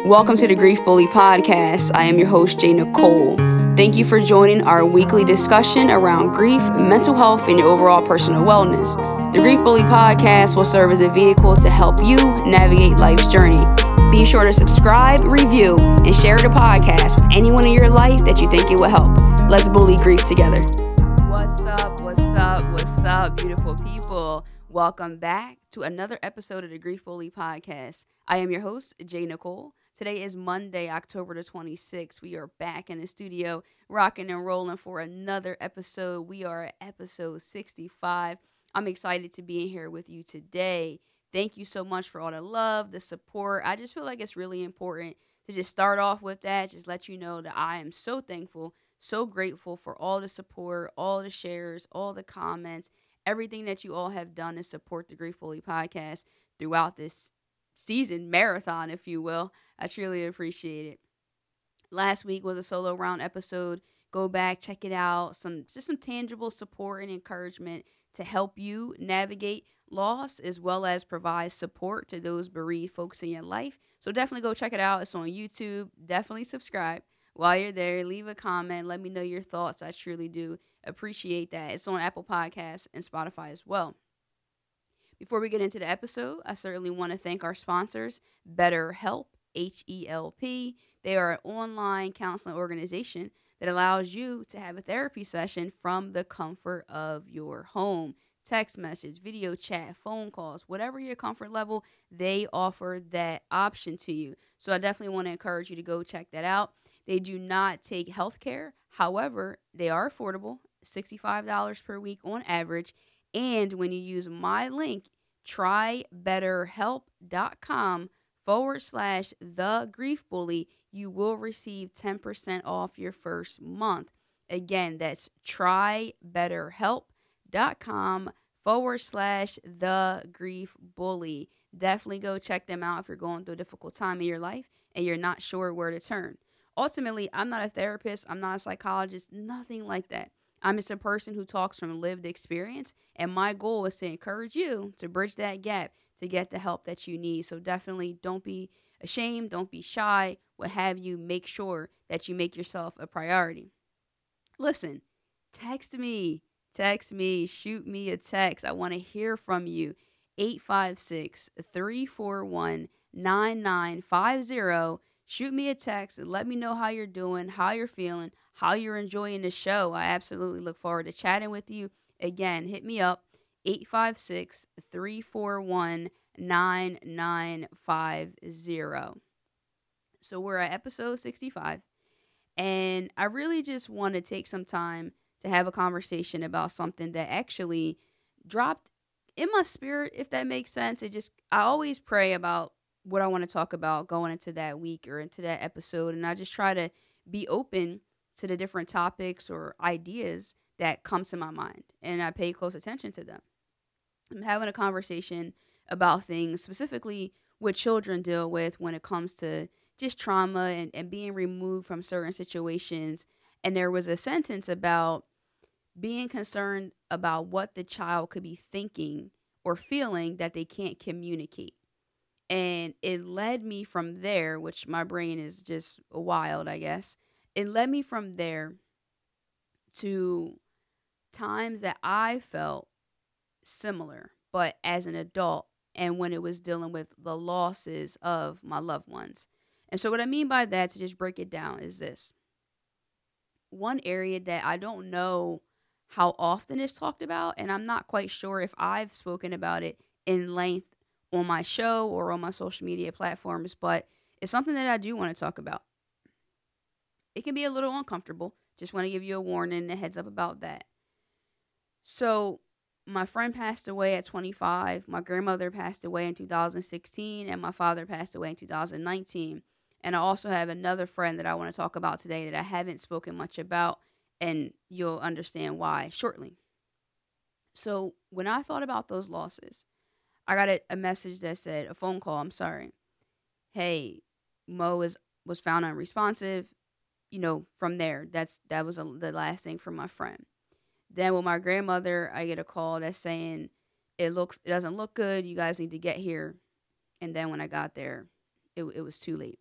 Welcome to the Grief Bully Podcast. I am your host, J.Nicole. Thank you for joining our weekly discussion around grief, mental health, and your overall personal wellness. The Grief Bully Podcast will serve as a vehicle to help you navigate life's journey. Be sure to subscribe, review, and share the podcast with anyone in your life that you think it will help. Let's bully grief together. What's up, beautiful people? Welcome back to another episode of the Grief Bully Podcast. I am your host, J.Nicole. Today is Monday, October the 26th. We are back in the studio, rocking and rolling for another episode. We are at episode 65. I'm excited to be in here with you today. Thank you so much for all the love, the support. I just feel like it's really important to just start off with that, just let you know that I am so thankful, so grateful for all the support, all the shares, all the comments, everything that you all have done to support the Grief Bully Podcast throughout this season marathon, if you will. I truly appreciate it. Last week was a solo round episode. Go back, check it out. Some tangible support and encouragement to help you navigate loss, as well as provide support to those bereaved folks in your life. So definitely go check it out. It's on YouTube. Definitely subscribe. While you're there, leave a comment. Let me know your thoughts. I truly do appreciate that. It's on Apple Podcasts and Spotify as well. Before we get into the episode, I certainly want to thank our sponsors, BetterHelp, H-E-L-P. They are an online counseling organization that allows you to have a therapy session from the comfort of your home. Text message, video chat, phone calls, whatever your comfort level, they offer that option to you. So I definitely want to encourage you to go check that out. They do not take health care. However, they are affordable, $65 per week on average. And when you use my link, trybetterhelp.com/thegriefbully, you will receive 10% off your first month. Again, that's trybetterhelp.com/thegriefbully. Definitely go check them out if you're going through a difficult time in your life and you're not sure where to turn. Ultimately, I'm not a therapist. I'm not a psychologist, nothing like that. I'm just a person who talks from lived experience, and my goal is to encourage you to bridge that gap to get the help that you need. So definitely don't be ashamed, don't be shy, what have you. Make sure that you make yourself a priority. Listen, text me, shoot me a text. I want to hear from you. 856-341-9950. Shoot me a text and let me know how you're doing, how you're feeling, how you're enjoying the show. I absolutely look forward to chatting with you. Again, hit me up, 856-341-9950. So we're at episode 65, and I really just want to take some time to have a conversation about something that actually dropped in my spirit, if that makes sense. I always pray about what I want to talk about going into that week or into that episode, and I just try to be open to the different topics or ideas that come to my mind, and I pay close attention to them. I'm having a conversation about things specifically what children deal with when it comes to just trauma and being removed from certain situations. And there was a sentence about being concerned about what the child could be thinking or feeling that they can't communicate. And it led me from there, which my brain is just wild, I guess. It led me from there to times that I felt similar, but as an adult, and when it was dealing with the losses of my loved ones. And so what I mean by that, to just break it down, is this. One area that I don't know how often it's talked about, and I'm not quite sure if I've spoken about it in length on my show or on my social media platforms, but it's something that I do want to talk about. It can be a little uncomfortable. Just want to give you a warning and a heads up about that. So my friend passed away at 25. My grandmother passed away in 2016, and my father passed away in 2019. And I also have another friend that I want to talk about today that I haven't spoken much about, and you'll understand why shortly. So when I thought about those losses, I got a message that said, a phone call, I'm sorry. Hey, Mo was found unresponsive. From there, that was the last thing from my friend. Then with my grandmother, I get a call that's saying, it doesn't look good. You guys need to get here. And then when I got there, it was too late.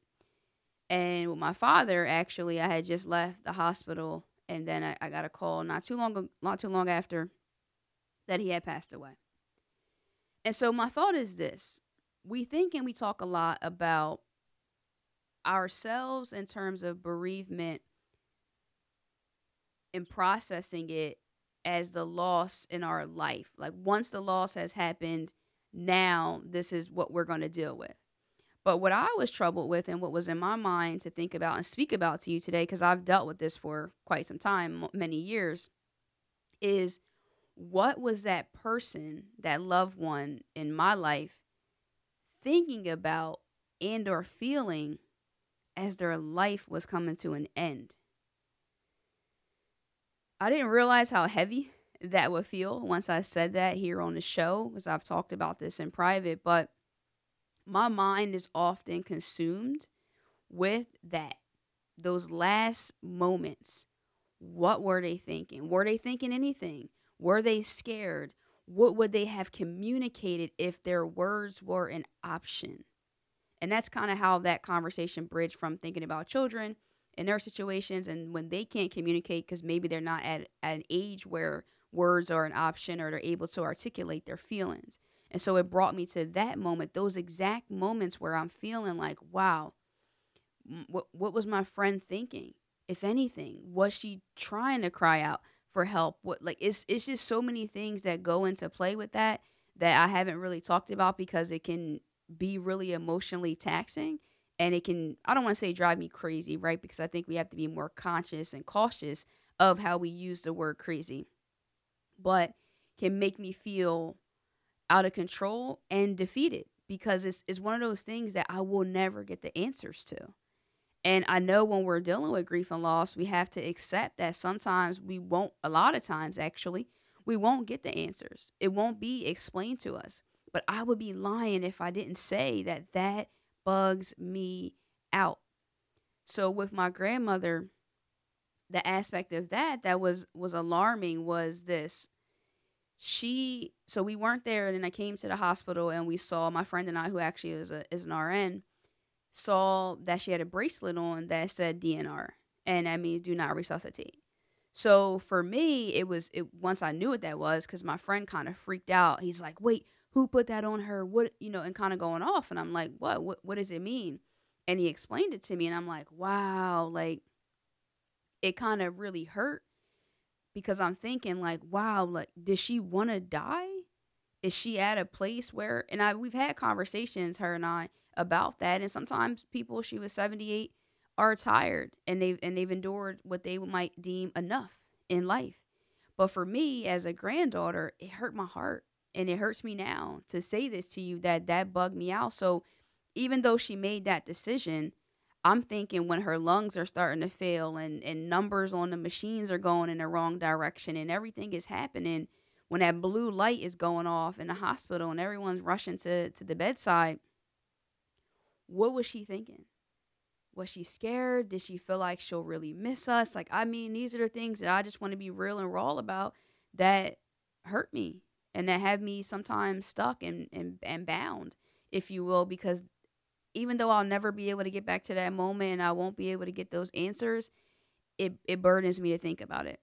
And with my father, actually, I had just left the hospital, and then I got a call not too long after that he had passed away. And so my thought is this: we think and we talk a lot about ourselves in terms of bereavement and processing it as the loss in our life. Like once the loss has happened, now this is what we're going to deal with. But what I was troubled with and what was in my mind to think about and speak about to you today, because I've dealt with this for quite some time, many years, is what was that person, that loved one in my life, thinking about and or feeling as their life was coming to an end? I didn't realize how heavy that would feel once I said that here on the show, because I've talked about this in private, but my mind is often consumed with that. Those last moments. What were they thinking? Were they thinking anything? Were they scared? What would they have communicated if their words were an option? And that's kind of how that conversation bridged from thinking about children in their situations and when they can't communicate because maybe they're not at an age where words are an option or they're able to articulate their feelings. And so it brought me to that moment, those exact moments where I'm feeling like, wow, what was my friend thinking? If anything, was she trying to cry out for help? It's just so many things that go into play with that I haven't really talked about because it can be really emotionally taxing and it can, I don't want to say drive me crazy, right? Because I think we have to be more conscious and cautious of how we use the word crazy, but can make me feel out of control and defeated because it's one of those things that I will never get the answers to. And I know when we're dealing with grief and loss, we have to accept that sometimes we won't, a lot of times actually, we won't get the answers. It won't be explained to us. But I would be lying if I didn't say that bugs me out. So with my grandmother, the aspect of that was alarming was this. So we weren't there, and then I came to the hospital and we saw my friend and I, who actually is an RN, saw that she had a bracelet on that said DNR, and that means do not resuscitate. So for me, it once I knew what that was, because my friend kind of freaked out. He's like, "Wait, who put that on her? What, and kind of going off." And I'm like, What does it mean?" And he explained it to me, and I'm like, wow, like it kind of really hurt because I'm thinking like, wow, like did she want to die? Is she at a place where, and we've had conversations, her and I, about that, and sometimes people, she was 78, are tired and they've endured what they might deem enough in life. But for me as a granddaughter, it hurt my heart, and it hurts me now to say this to you, that bugged me out. So even though she made that decision, I'm thinking when her lungs are starting to fail and numbers on the machines are going in the wrong direction and everything is happening, when that blue light is going off in the hospital and everyone's rushing to the bedside, what was she thinking? Was she scared? Did she feel like she'll really miss us? Like, I mean, these are the things that I just want to be real and raw about that hurt me and that have me sometimes stuck and bound, if you will, because even though I'll never be able to get back to that moment and I won't be able to get those answers, it burdens me to think about it.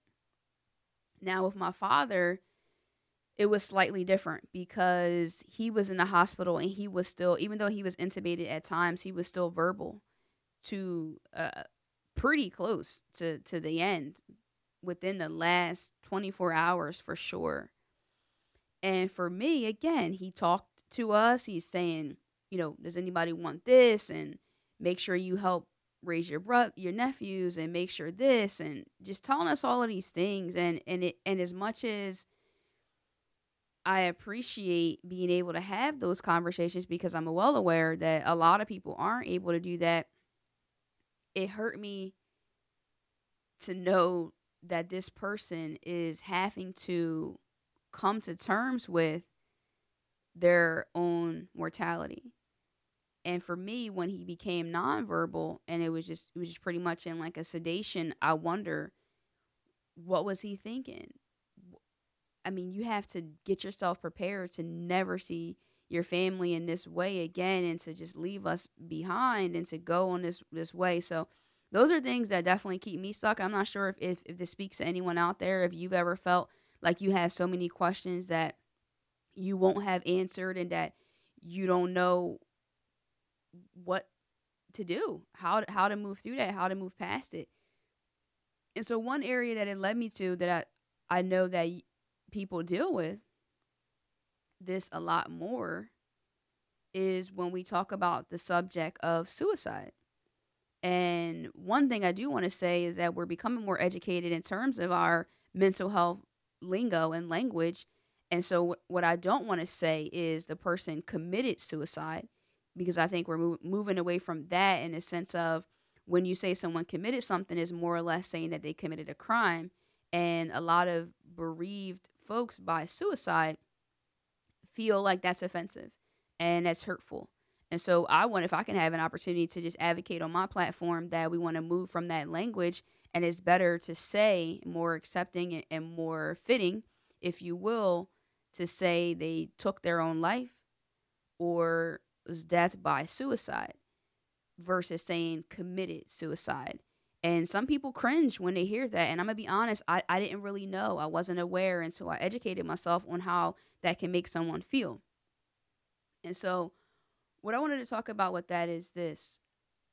Now, with my father, it was slightly different because he was in the hospital and he was still, even though he was intubated at times, he was still verbal to pretty close to the end within the last 24 hours for sure. And for me, again, he talked to us. He's saying, does anybody want this? And make sure you help raise your nephews and make sure this, and just telling us all of these things. And as much as I appreciate being able to have those conversations because I'm well aware that a lot of people aren't able to do that, it hurt me to know that this person is having to come to terms with their own mortality. And for me, when he became nonverbal and it was just pretty much in like a sedation, I wonder, what was he thinking? I mean, you have to get yourself prepared to never see your family in this way again and to just leave us behind and to go on this way. So those are things that definitely keep me stuck. I'm not sure if this speaks to anyone out there, if you've ever felt like you had so many questions that you won't have answered and that you don't know what to do, how to move through that, how to move past it. And so one area that it led me to that I know that people deal with this a lot more is when we talk about the subject of suicide. And one thing I do want to say is that we're becoming more educated in terms of our mental health lingo and language. And so, what I don't want to say is the person committed suicide, because I think we're moving away from that in the sense of when you say someone committed something, is more or less saying that they committed a crime. And a lot of bereaved folks by suicide feel like that's offensive and that's hurtful. And so I want, if I can have an opportunity to just advocate on my platform that we want to move from that language, and it's better to say more accepting and more fitting, if you will, to say they took their own life or was death by suicide versus saying committed suicide. And some people cringe when they hear that. And I'm going to be honest, I didn't really know. I wasn't aware until I educated myself on how that can make someone feel. And so what I wanted to talk about with that is this.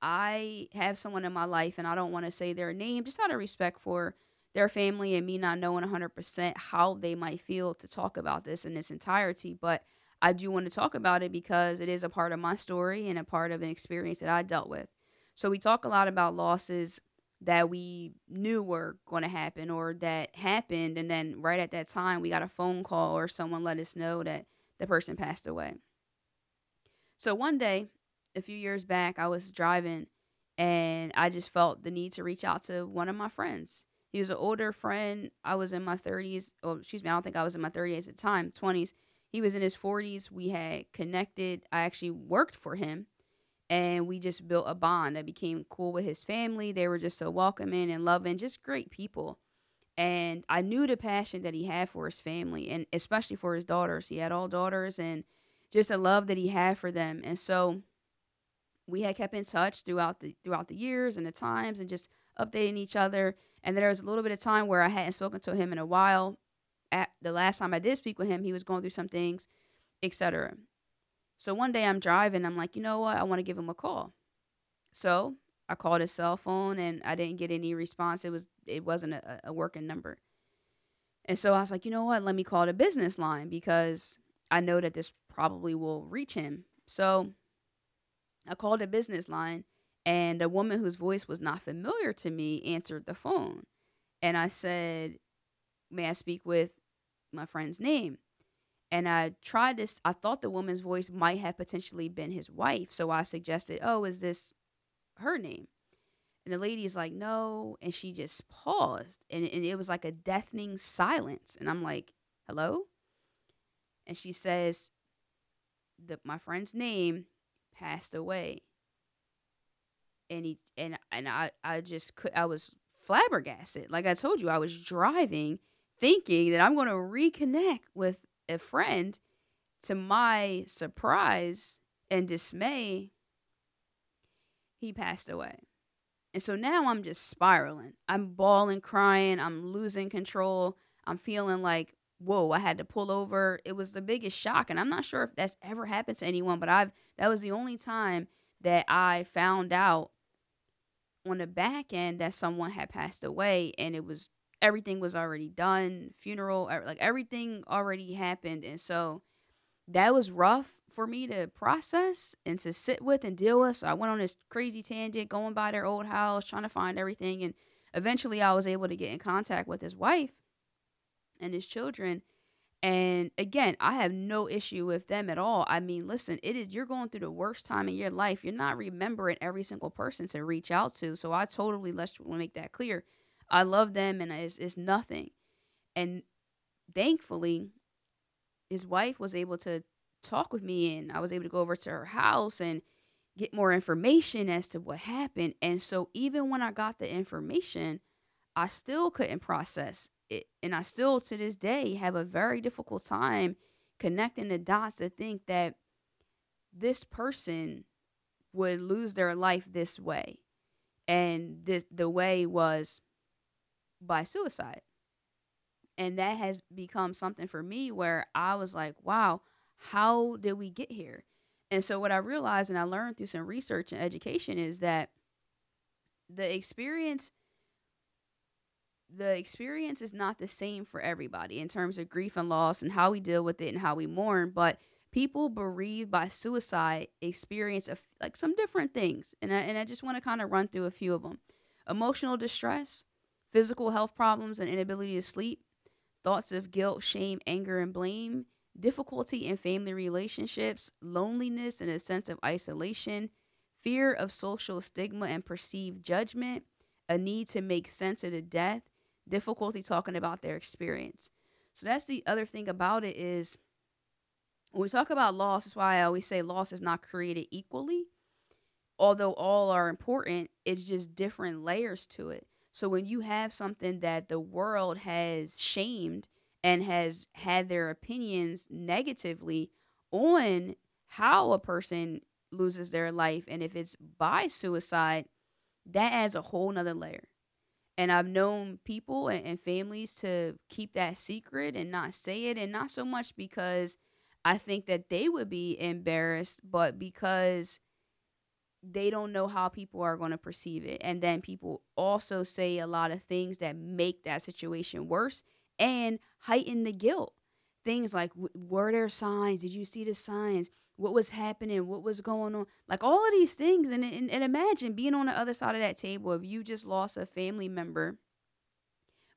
I have someone in my life, and I don't want to say their name, just out of respect for their family and me not knowing 100% how they might feel to talk about this in its entirety. But I do want to talk about it because it is a part of my story and a part of an experience that I dealt with. So we talk a lot about losses that we knew were going to happen or that happened, and then right at that time we got a phone call or someone let us know that the person passed away. So one day, a few years back, I was driving and I just felt the need to reach out to one of my friends. He was an older friend. I was in my 30s. Oh, excuse me, I don't think I was in my 30s at the time, 20s. He was in his 40s. We had connected. I actually worked for him, and we just built a bond. I became cool with his family. They were just so welcoming and loving, just great people. And I knew the passion that he had for his family, and especially for his daughters. He had all daughters, and just a love that he had for them. And so we had kept in touch throughout the years and the times, and just updating each other. And there was a little bit of time where I hadn't spoken to him in a while. At the last time I did speak with him, he was going through some things, etc. So one day I'm driving. I'm like, you know what? I want to give him a call. So I called his cell phone, and I didn't get any response. It wasn't a working number. And so I was like, you know what? Let me call the business line because I know that this probably will reach him. So I called the business line, and a woman whose voice was not familiar to me answered the phone. And I said, may I speak with my friend's name? And I tried this. I thought the woman's voice might have potentially been his wife. So I suggested, oh, is this her name? And the lady's like, no. And she just paused. And it was like a deafening silence. And I'm like, hello? And she says that my friend's name passed away. And I was flabbergasted. Like I told you, I was driving thinking that I'm going to reconnect with a friend. To my surprise and dismay, he passed away. And so now I'm just spiraling. I'm bawling, crying. I'm losing control. I'm feeling like, whoa, I had to pull over. It was the biggest shock. And I'm not sure if that's ever happened to anyone, but that was the only time that I found out on the back end that someone had passed away, and everything was already done, funeral, like everything already happened. And so that was rough for me to process and to sit with and deal with. So I went on this crazy tangent, going by their old house, trying to find everything. And eventually I was able to get in contact with his wife and his children. And again, I have no issue with them at all. I mean, listen, you're going through the worst time in your life. You're not remembering every single person to reach out to. So I totally want to make that clear. I love them, and it's nothing. And thankfully, his wife was able to talk with me, and I was able to go over to her house and get more information as to what happened. And so even when I got the information, I still couldn't process it. And I still, to this day, have a very difficult time connecting the dots to think that this person would lose their life this way. And the way was by suicide. And that has become something for me where I was like, wow, how did we get here? And so what I realized and I learned through some research and education is that the experience the experience is not the same for everybody in terms of grief and loss and how we deal with it and how we mourn, but people bereaved by suicide experience like some different things. And I just want to kind of run through a few of them. Emotional distress, physical health problems and inability to sleep, thoughts of guilt, shame, anger, and blame, difficulty in family relationships, loneliness and a sense of isolation, fear of social stigma and perceived judgment, a need to make sense of the death, difficulty talking about their experience. So that's the other thing about it is when we talk about loss, that's why I always say loss is not created equally. Although all are important, it's just different layers to it. So when you have something that the world has shamed and has had their opinions negatively on how a person loses their life, and if it's by suicide, that adds a whole nother layer. And I've known people and families to keep that secret and not say it. And not so much because I think that they would be embarrassed, but because they don't know how people are going to perceive it. And then people also say a lot of things that make that situation worse and heighten the guilt. Things like, were there signs? Did you see the signs? What was happening? What was going on? Like all of these things. And imagine being on the other side of that table if you just lost a family member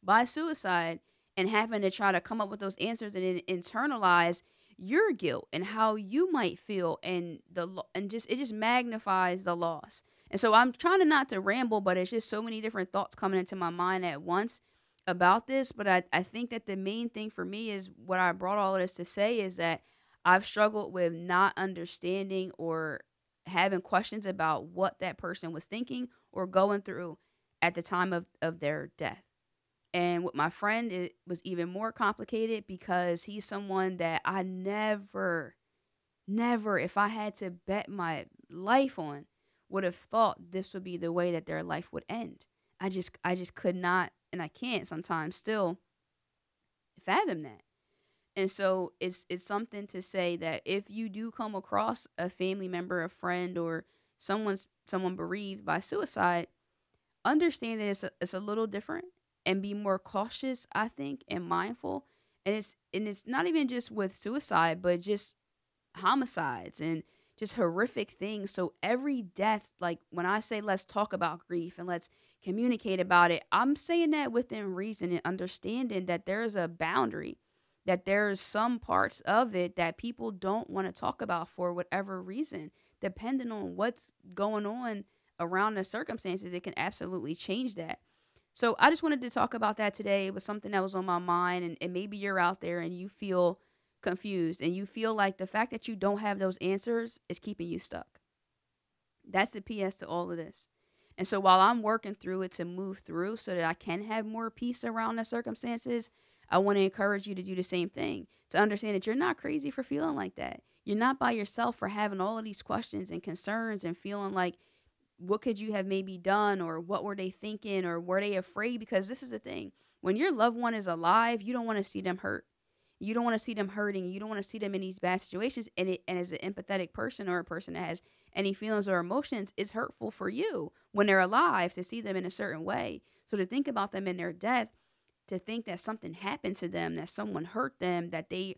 by suicide and having to try to come up with those answers and then internalize your guilt and how you might feel and it just magnifies the loss. And so I'm trying to not to ramble, but it's just so many different thoughts coming into my mind at once about this. But I think that the main thing for me is what I brought all of this to say is that I've struggled with not understanding or having questions about what that person was thinking or going through at the time of their death. And with my friend, it was even more complicated because he's someone that I never, if I had to bet my life on, would have thought this would be the way that their life would end. I just could not, and I can't sometimes still fathom that. And so it's something to say that if you do come across a family member, a friend, or someone bereaved by suicide, understand that it's a little different and be more cautious, I think, and mindful. And it's not even just with suicide, but just homicides and just horrific things. So every death, like when I say let's talk about grief and let's communicate about it, I'm saying that within reason and understanding that there's a boundary, that there's some parts of it that people don't want to talk about for whatever reason. Depending on what's going on around the circumstances, it can absolutely change that. So I just wanted to talk about that today. It was something that was on my mind, and maybe you're out there and you feel confused and you feel like the fact that you don't have those answers is keeping you stuck. That's the PS to all of this. And so while I'm working through it to move through so that I can have more peace around the circumstances, I want to encourage you to do the same thing, to understand that you're not crazy for feeling like that. You're not by yourself for having all of these questions and concerns and feeling like, what could you have maybe done, or what were they thinking, or were they afraid? Because this is the thing. When your loved one is alive, you don't want to see them hurt. You don't want to see them hurting. You don't want to see them in these bad situations. And as an empathetic person or a person that has any feelings or emotions, it's hurtful for you when they're alive to see them in a certain way. So to think about them in their death, to think that something happened to them, that someone hurt them, that they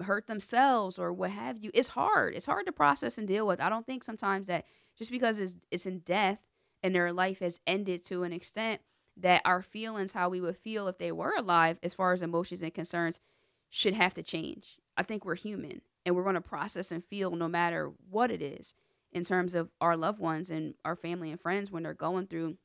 hurt themselves or what have you, it's hard. It's hard to process and deal with. I don't think sometimes that just because it's in death and their life has ended to an extent that our feelings, how we would feel if they were alive as far as emotions and concerns, should have to change. I think we're human and we're going to process and feel no matter what it is in terms of our loved ones and our family and friends when they're going through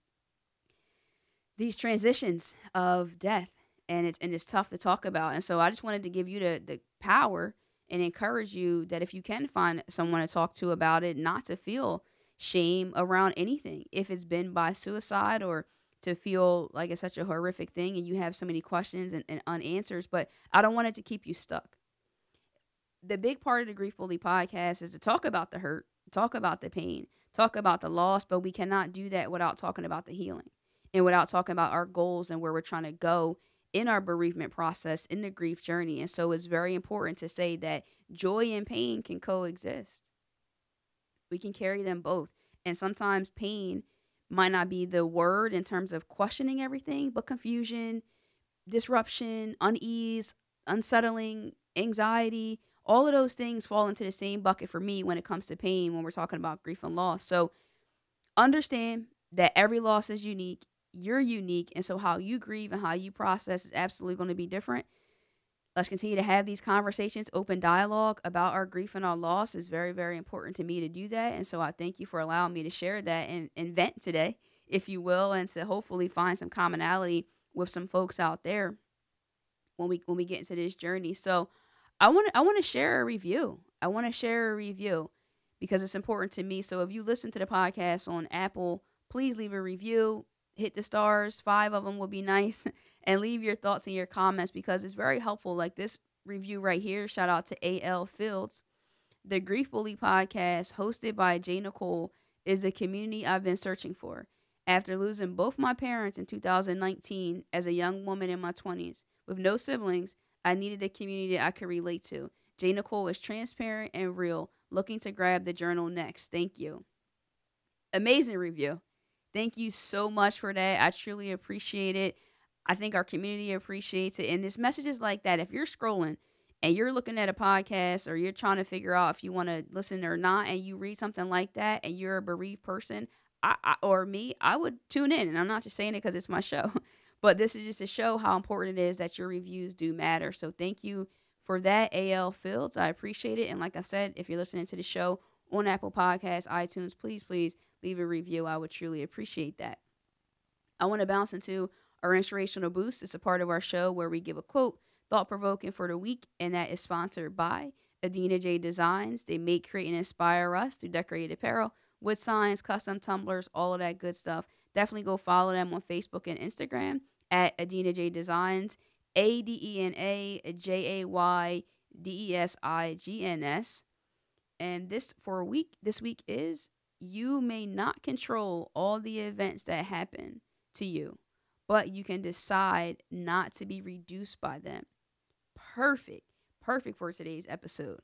these transitions of death. And it's tough to talk about. And so I just wanted to give you the power and encourage you that if you can find someone to talk to about it, not to feel shame around anything. If it's been by suicide or to feel like it's such a horrific thing and you have so many questions and unanswers, but I don't want it to keep you stuck. the big part of the Grief Bully podcast is to talk about the hurt, talk about the pain, talk about the loss, but we cannot do that without talking about the healing and without talking about our goals and where we're trying to go in our bereavement process, in the grief journey. And so it's very important to say that joy and pain can coexist. We can carry them both. And sometimes pain might not be the word in terms of questioning everything, but confusion, disruption, unease, unsettling, anxiety, all of those things fall into the same bucket for me when it comes to pain when we're talking about grief and loss. So understand that every loss is unique. You're unique. And so how you grieve and how you process is absolutely going to be different. Let's continue to have these conversations. Open dialogue about our grief and our loss is very, very important to me to do that. And so I thank you for allowing me to share that and vent today, if you will, and to hopefully find some commonality with some folks out there when we get into this journey. So I want to share a review. I want to share a review because it's important to me. So if you listen to the podcast on Apple, please leave a review. Hit the stars. 5 of them would be nice. And leave your thoughts and your comments because it's very helpful. Like this review right here. Shout out to A.L. Fields. The Grief Bully podcast, hosted by J.Nicole, is the community I've been searching for. After losing both my parents in 2019 as a young woman in my 20s, with no siblings, I needed a community I could relate to. J.Nicole is transparent and real, looking to grab the journal next. Thank you. Amazing review. Thank you so much for that. I truly appreciate it. I think our community appreciates it. And it's messages like that. If you're scrolling and you're looking at a podcast or you're trying to figure out if you want to listen or not, and you read something like that and you're a bereaved person, or me, I would tune in. And I'm not just saying it because it's my show, but this is just to show how important it is that your reviews do matter. So thank you for that, A.L. Fields. I appreciate it. And like I said, if you're listening to the show on Apple Podcasts, iTunes, please leave a review. I would truly appreciate that. I want to bounce into our inspirational boost. It's a part of our show where we give a quote, thought-provoking for the week, and that is sponsored by Adina J Designs. They make, create, and inspire us through decorated apparel, wood signs, custom tumblers, all of that good stuff. Definitely go follow them on Facebook and Instagram at Adina J Designs, ADENAJAYDESIGNS. And this week is, you may not control all the events that happen to you, but you can decide not to be reduced by them. Perfect for today's episode.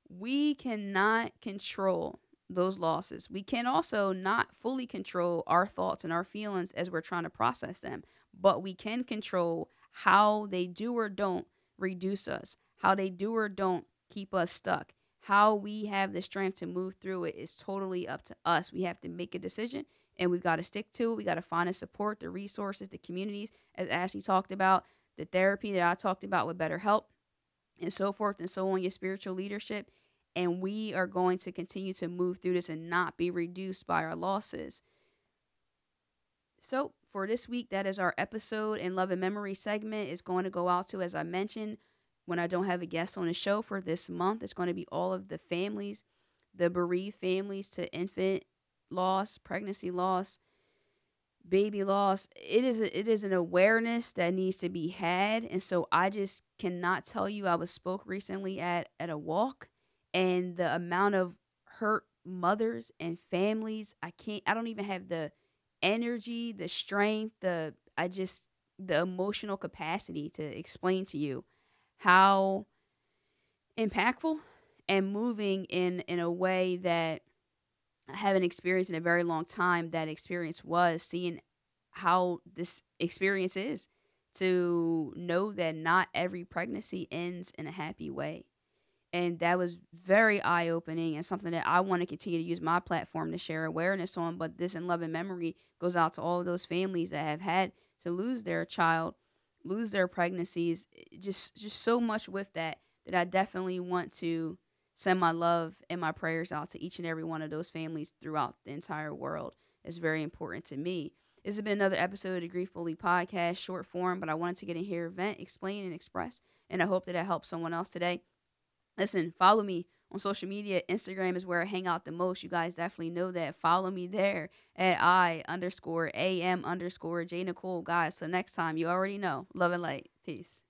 We cannot control those losses. We can also not fully control our thoughts and our feelings as we're trying to process them, but we can control how they do or don't reduce us, how they do or don't keep us stuck. How we have the strength to move through it is totally up to us. We have to make a decision and we've got to stick to it. We got to find the support, the resources, the communities, as Ashley talked about, the therapy that I talked about with BetterHelp, and so forth and so on, your spiritual leadership. And we are going to continue to move through this and not be reduced by our losses. So for this week, that is our episode and love and memory segment is going to go out to, as I mentioned, when I don't have a guest on the show for this month, it's going to be all of the families, the bereaved families to infant loss, pregnancy loss, baby loss. It is an awareness that needs to be had. And so I just cannot tell you, I spoke recently at a walk, and the amount of hurt mothers and families, I don't even have the energy, the strength, the emotional capacity to explain to you how impactful and moving in a way that I haven't experienced in a very long time. That experience was seeing how this experience is, to know that not every pregnancy ends in a happy way. And that was very eye-opening and something that I want to continue to use my platform to share awareness on. But this in love and memory goes out to all of those families that have had to lose their child, lose their pregnancies, just so much with that I definitely want to send my love and my prayers out to each and every one of those families throughout the entire world. It's very important to me. This has been another episode of the Grief Bully Podcast, short form, but I wanted to get in here, vent, explain, and express, and I hope that helps someone else today. Listen, follow me on social media. Instagram is where I hang out the most. You guys definitely know that. Follow me there at I_am_J Nicole. Guys, so next time, you already know. Love and light. Peace.